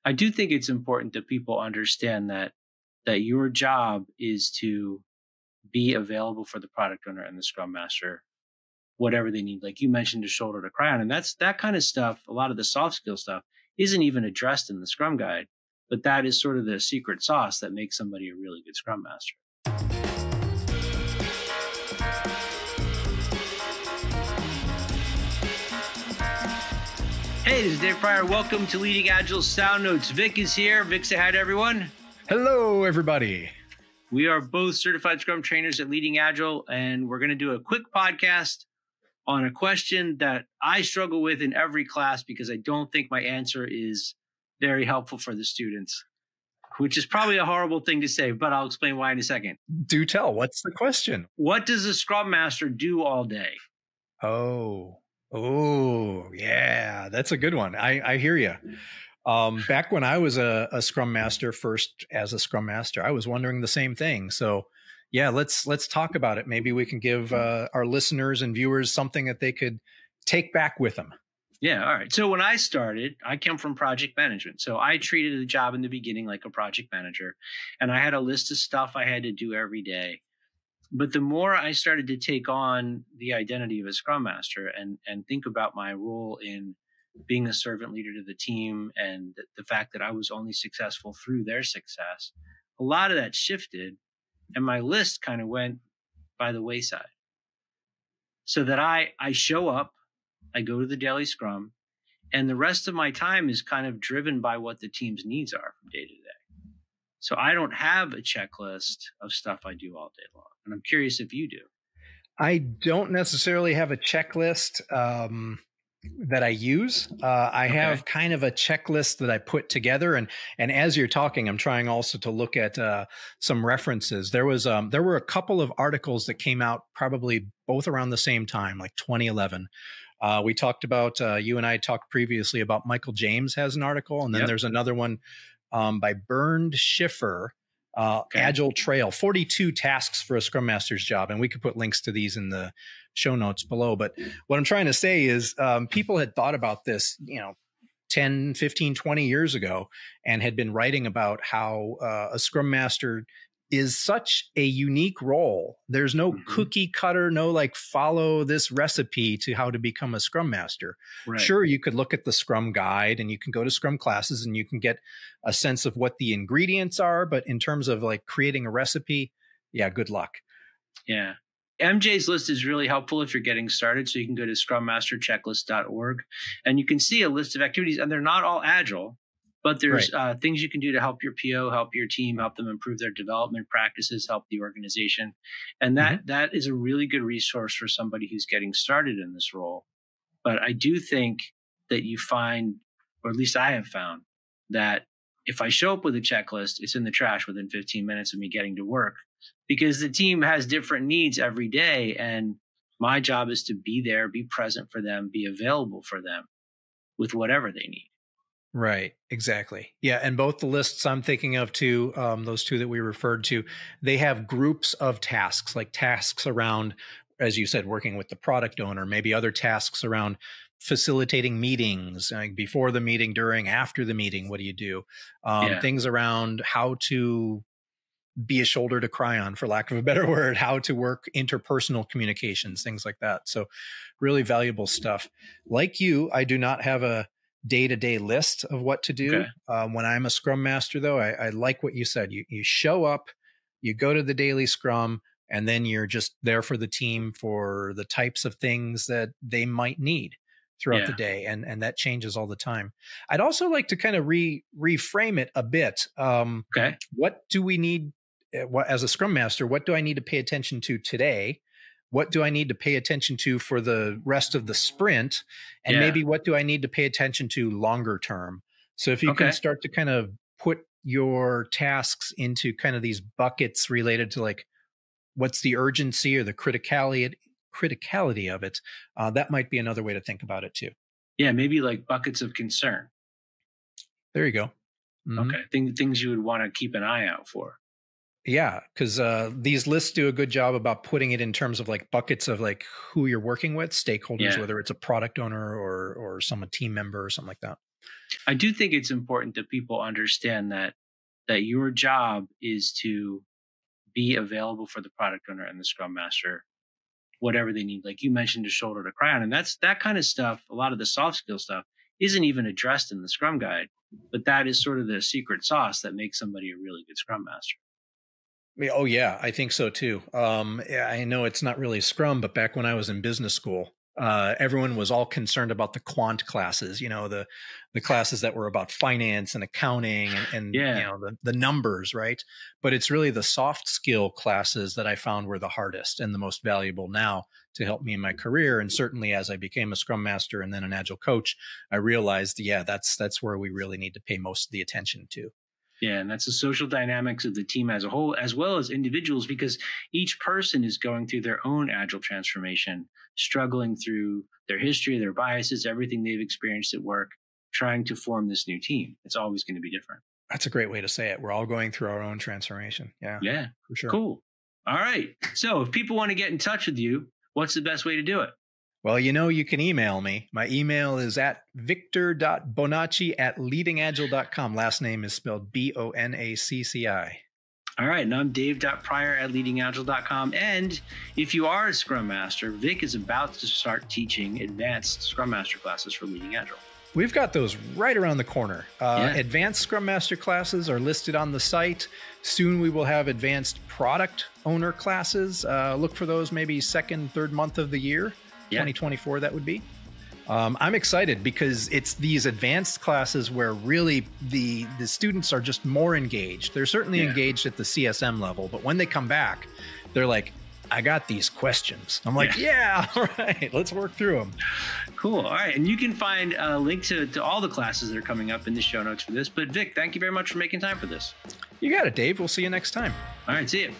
I do think it's important that people understand that your job is to be available for the product owner and the scrum master, whatever they need. Like you mentioned, a shoulder to cry on. And that kind of stuff, a lot of the soft skill stuff isn't even addressed in the Scrum Guide, but that is sort of the secret sauce that makes somebody a really good Scrum Master. Hey, this is Dave Pryor. Welcome to Leading Agile Sound Notes. Vic is here. Vic, say hi to everyone. Hello, everybody. We are both certified Scrum trainers at Leading Agile, and we're going to do a quick podcast on a question that I struggle with in every class because I don't think my answer is very helpful for the students, which is probably a horrible thing to say, but I'll explain why in a second. Do tell. What's the question? What does a Scrum Master do all day? Oh, yeah, that's a good one. I hear you. Back when I was a Scrum Master, first as a Scrum Master, I was wondering the same thing. So yeah, let's talk about it. Maybe we can give our listeners and viewers something that they could take back with them. Yeah. All right. So when I started, I come from project management. So I treated the job in the beginning like a project manager, and I had a list of stuff I had to do every day. But the more I started to take on the identity of a Scrum Master and think about my role in being a servant leader to the team and the fact that I was only successful through their success, a lot of that shifted and my list kind of went by the wayside. So that I show up, I go to the daily Scrum, and the rest of my time is kind of driven by what the team's needs are from day to day. So I don't have a checklist of stuff I do all day long. And I'm curious if you do. I don't necessarily have a checklist that I use. I have kind of a checklist that I put together. And as you're talking, I'm trying also to look at some references. There were a couple of articles that came out probably both around the same time, like 2011. We talked about, you and I talked previously about Michael James has an article. And then there's another one by Bernd Schiffer, Agile Trail, 42 tasks for a Scrum Master's job. And we could put links to these in the show notes below. But what I'm trying to say is people had thought about this, 10, 15, 20 years ago and had been writing about how a Scrum Master is such a unique role. There's no cookie cutter, no like follow this recipe to how to become a Scrum Master. Right. Sure, you could look at the Scrum Guide and you can go to Scrum classes and you can get a sense of what the ingredients are. But in terms of like creating a recipe, yeah, good luck. Yeah. MJ's list is really helpful if you're getting started. So you can go to ScrumMasterChecklist.org and you can see a list of activities, and they're not all Agile. But there's things you can do to help your PO, help your team, help them improve their development practices, help the organization. And that is a really good resource for somebody who's getting started in this role. But I do think that you find, or at least I have found, that if I show up with a checklist, it's in the trash within 15 minutes of me getting to work, because the team has different needs every day. And my job is to be there, be present for them, be available for them with whatever they need. Right. Exactly. Yeah. And both the lists I'm thinking of too, those two that we referred to, they have groups of tasks, like tasks around, as you said, working with the product owner, maybe other tasks around facilitating meetings, like before the meeting, during, after the meeting. What do you do? Things around how to be a shoulder to cry on, for lack of a better word, how to work interpersonal communications, things like that. So really valuable stuff. Like you, I do not have a day-to-day list of what to do. When I'm a Scrum Master, though, I like what you said. You show up, you go to the daily Scrum, and then you're just there for the team for the types of things that they might need throughout the day. And that changes all the time. I'd also like to kind of reframe it a bit. What do we need as a Scrum Master? What do I need to pay attention to today? What do I need to pay attention to for the rest of the sprint? And maybe what do I need to pay attention to longer term? So if you can start to kind of put your tasks into kind of these buckets related to like, what's the urgency or the criticality of it, that might be another way to think about it too. Yeah, maybe like buckets of concern. There you go. Okay, things you would want to keep an eye out for. Yeah, because these lists do a good job about putting it in terms of like buckets of like who you're working with, stakeholders, whether it's a product owner or some team member or something like that. I do think it's important that people understand that your job is to be available for the product owner and the scrum master, whatever they need. Like you mentioned, a shoulder to cry on. And that's that kind of stuff. A lot of the soft skill stuff isn't even addressed in the Scrum Guide, but that is sort of the secret sauce that makes somebody a really good Scrum Master. Oh yeah, I think so too. Yeah, I know it's not really Scrum, but back when I was in business school, everyone was all concerned about the quant classes, the classes that were about finance and accounting and the numbers, right? But it's really the soft skill classes that I found were the hardest and the most valuable now to help me in my career. And certainly as I became a Scrum Master and then an Agile coach, I realized, that's where we really need to pay most of the attention to. Yeah, and that's the social dynamics of the team as a whole, as well as individuals, because each person is going through their own agile transformation, struggling through their history, their biases, everything they've experienced at work, trying to form this new team. It's always going to be different. That's a great way to say it. We're all going through our own transformation. Yeah, for sure. Cool. All right. So if people want to get in touch with you, what's the best way to do it? Well, you can email me. My email is at victor.bonacci@leadingagile.com. Last name is spelled Bonacci. All right. And I'm dave.pryor@leadingagile.com. And if you are a Scrum Master, Vic is about to start teaching advanced Scrum Master classes for Leading Agile. We've got those right around the corner. Advanced Scrum Master classes are listed on the site. Soon we will have advanced product owner classes. Look for those maybe second, third month of the year. 2024, that would be. I'm excited because it's these advanced classes where really the students are just more engaged. They're certainly engaged at the CSM level, but when they come back, they're like, I got these questions. I'm like, all right, let's work through them. Cool. All right. And you can find a link to all the classes that are coming up in the show notes for this. But Vic, thank you very much for making time for this. You got it, Dave. We'll see you next time. All right. See you.